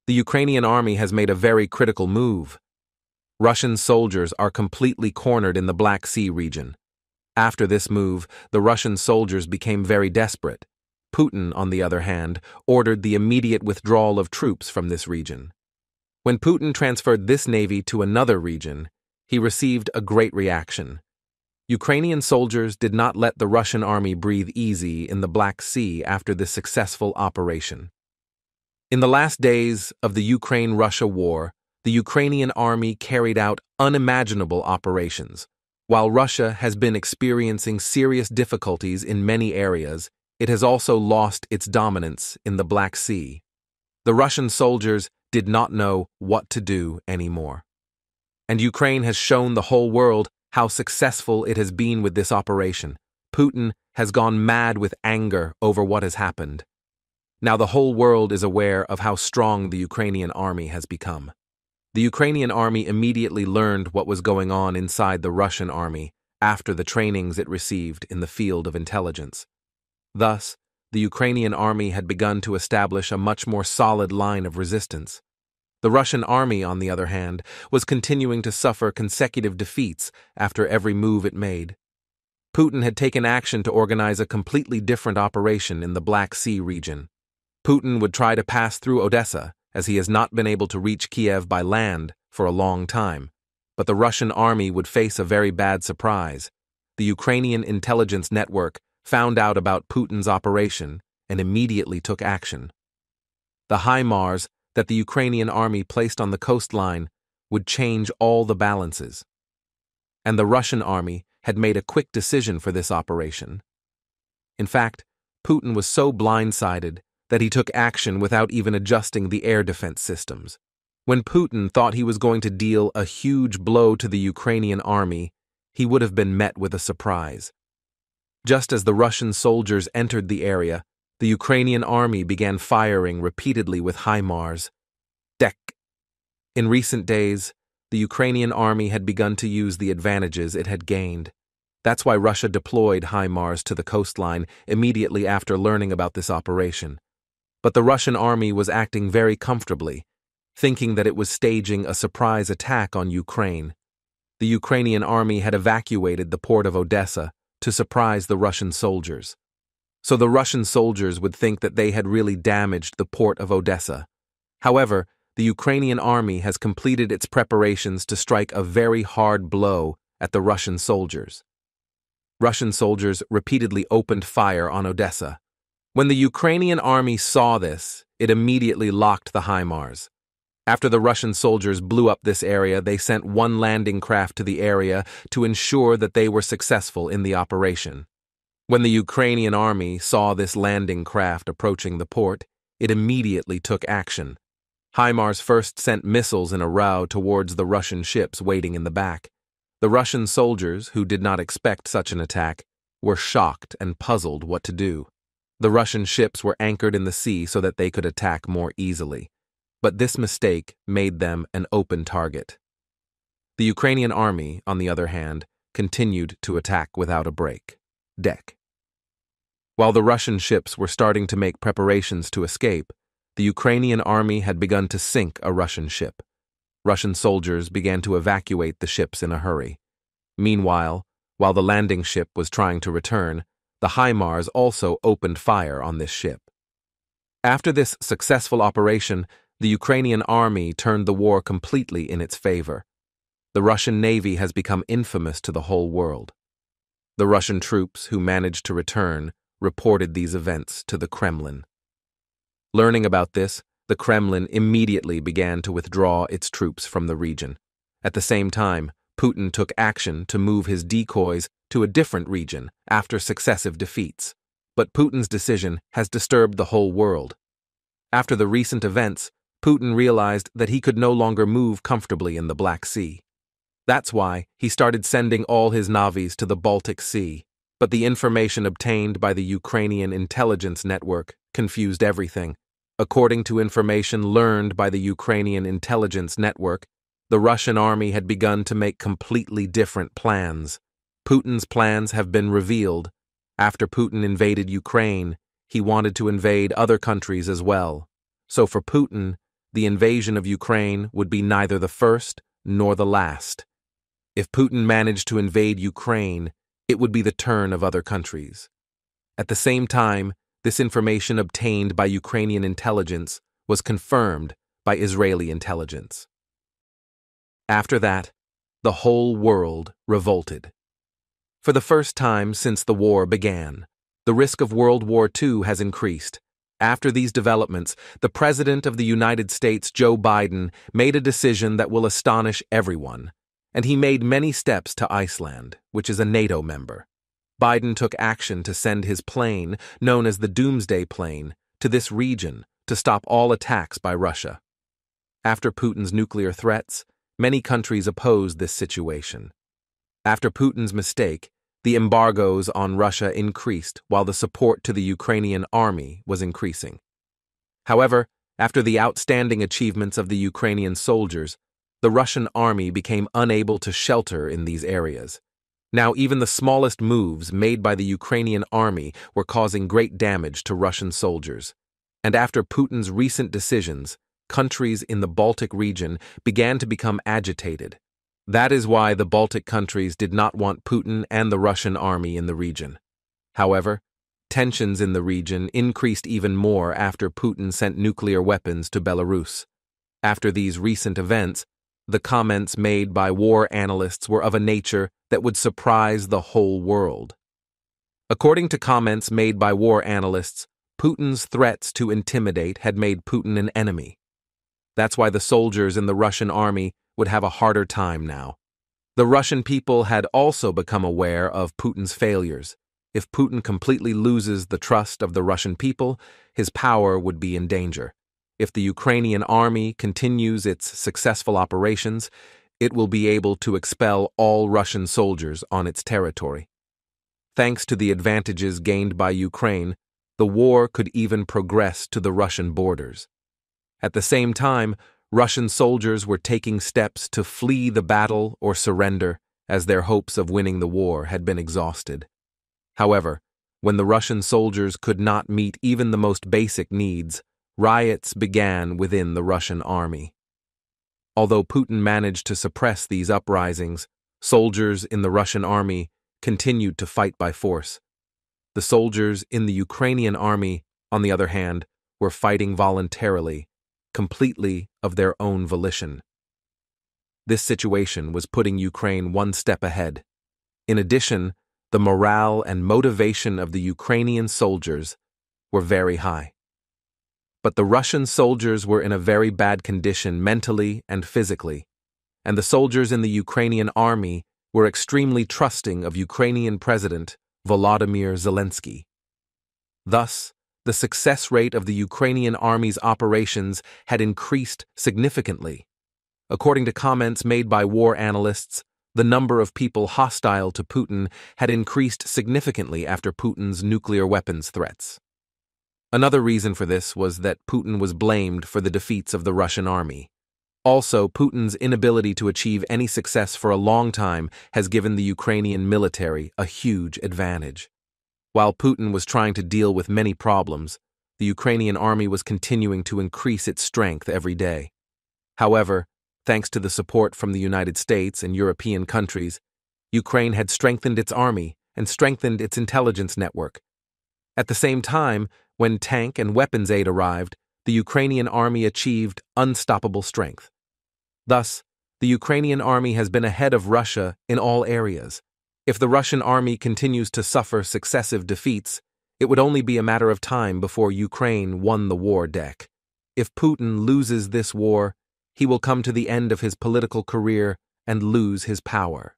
The Ukrainian army has made a very critical move. Russian soldiers are completely cornered in the Black Sea region. After this move, the Russian soldiers became very desperate. Putin, on the other hand, ordered the immediate withdrawal of troops from this region. When Putin transferred this navy to another region, he received a great reaction. Ukrainian soldiers did not let the Russian army breathe easy in the Black Sea after this successful operation. In the last days of the Ukraine-Russia war, the Ukrainian army carried out unimaginable operations. While Russia has been experiencing serious difficulties in many areas, it has also lost its dominance in the Black Sea. The Russian soldiers did not know what to do anymore. And Ukraine has shown the whole world how successful it has been with this operation. Putin has gone mad with anger over what has happened. Now the whole world is aware of how strong the Ukrainian army has become. The Ukrainian army immediately learned what was going on inside the Russian army after the trainings it received in the field of intelligence. Thus, the Ukrainian army had begun to establish a much more solid line of resistance. The Russian army, on the other hand, was continuing to suffer consecutive defeats after every move it made. Putin had taken action to organize a completely different operation in the Black Sea region. Putin would try to pass through Odessa, as he has not been able to reach Kiev by land for a long time. But the Russian army would face a very bad surprise. The Ukrainian intelligence network found out about Putin's operation and immediately took action. The HIMARS that the Ukrainian army placed on the coastline would change all the balances. And the Russian army had made a quick decision for this operation. In fact, Putin was so blindsided that he took action without even adjusting the air defense systems. When Putin thought he was going to deal a huge blow to the Ukrainian army, he would have been met with a surprise. Just as the Russian soldiers entered the area, the Ukrainian army began firing repeatedly with HIMARS. Dek. In recent days, the Ukrainian army had begun to use the advantages it had gained. That's why Russia deployed HIMARS to the coastline immediately after learning about this operation. But the Russian army was acting very comfortably, thinking that it was staging a surprise attack on Ukraine. The Ukrainian army had evacuated the port of Odessa to surprise the Russian soldiers. So the Russian soldiers would think that they had really damaged the port of Odessa. However, the Ukrainian army has completed its preparations to strike a very hard blow at the Russian soldiers. Russian soldiers repeatedly opened fire on Odessa. When the Ukrainian army saw this, it immediately locked the HIMARS. After the Russian soldiers blew up this area, they sent one landing craft to the area to ensure that they were successful in the operation. When the Ukrainian army saw this landing craft approaching the port, it immediately took action. HIMARS first sent missiles in a row towards the Russian ships waiting in the back. The Russian soldiers, who did not expect such an attack, were shocked and puzzled what to do. The Russian ships were anchored in the sea so that they could attack more easily. But this mistake made them an open target. The Ukrainian army, on the other hand, continued to attack without a break. Dek. While the Russian ships were starting to make preparations to escape, the Ukrainian army had begun to sink a Russian ship. Russian soldiers began to evacuate the ships in a hurry. Meanwhile, while the landing ship was trying to return, the HIMARS also opened fire on this ship. After this successful operation, the Ukrainian army turned the war completely in its favor. The Russian Navy has become infamous to the whole world. The Russian troops who managed to return reported these events to the Kremlin. Learning about this, the Kremlin immediately began to withdraw its troops from the region. At the same time, Putin took action to move his decoys to a different region after successive defeats. But Putin's decision has disturbed the whole world. After the recent events, Putin realized that he could no longer move comfortably in the Black Sea. That's why he started sending all his navies to the Baltic Sea. But the information obtained by the Ukrainian intelligence network confused everything. According to information learned by the Ukrainian intelligence network, the Russian army had begun to make completely different plans. Putin's plans have been revealed. After Putin invaded Ukraine, he wanted to invade other countries as well. So for Putin, the invasion of Ukraine would be neither the first nor the last. If Putin managed to invade Ukraine, it would be the turn of other countries. At the same time, this information obtained by Ukrainian intelligence was confirmed by Israeli intelligence. After that, the whole world revolted. For the first time since the war began, the risk of World War II has increased. After these developments, the President of the United States, Joe Biden, made a decision that will astonish everyone, and he made many steps to Iceland, which is a NATO member. Biden took action to send his plane, known as the Doomsday Plane, to this region to stop all attacks by Russia. After Putin's nuclear threats, many countries opposed this situation. After Putin's mistake, the embargoes on Russia increased while the support to the Ukrainian army was increasing. However, after the outstanding achievements of the Ukrainian soldiers, the Russian army became unable to shelter in these areas. Now, even the smallest moves made by the Ukrainian army were causing great damage to Russian soldiers. And after Putin's recent decisions, countries in the Baltic region began to become agitated. That is why the Baltic countries did not want Putin and the Russian army in the region. However, tensions in the region increased even more after Putin sent nuclear weapons to Belarus. After these recent events, the comments made by war analysts were of a nature that would surprise the whole world. According to comments made by war analysts, Putin's threats to intimidate had made Putin an enemy. That's why the soldiers in the Russian army would have a harder time now. The Russian people had also become aware of Putin's failures. If Putin completely loses the trust of the Russian people, his power would be in danger. If the Ukrainian army continues its successful operations, it will be able to expel all Russian soldiers on its territory. Thanks to the advantages gained by Ukraine, the war could even progress to the Russian borders. At the same time, Russian soldiers were taking steps to flee the battle or surrender, as their hopes of winning the war had been exhausted. However, when the Russian soldiers could not meet even the most basic needs, riots began within the Russian army. Although Putin managed to suppress these uprisings, soldiers in the Russian army continued to fight by force. The soldiers in the Ukrainian army, on the other hand, were fighting voluntarily, completely of their own volition. This situation was putting Ukraine one step ahead. In addition, the morale and motivation of the Ukrainian soldiers were very high. But the Russian soldiers were in a very bad condition mentally and physically, and the soldiers in the Ukrainian army were extremely trusting of Ukrainian President Volodymyr Zelensky. Thus, the success rate of the Ukrainian army's operations had increased significantly. According to comments made by war analysts, the number of people hostile to Putin had increased significantly after Putin's nuclear weapons threats. Another reason for this was that Putin was blamed for the defeats of the Russian army. Also, Putin's inability to achieve any success for a long time has given the Ukrainian military a huge advantage. While Putin was trying to deal with many problems, the Ukrainian army was continuing to increase its strength every day. However, thanks to the support from the United States and European countries, Ukraine had strengthened its army and strengthened its intelligence network. At the same time, when tank and weapons aid arrived, the Ukrainian army achieved unstoppable strength. Thus, the Ukrainian army has been ahead of Russia in all areas. If the Russian army continues to suffer successive defeats, it would only be a matter of time before Ukraine won the war deck. If Putin loses this war, he will come to the end of his political career and lose his power.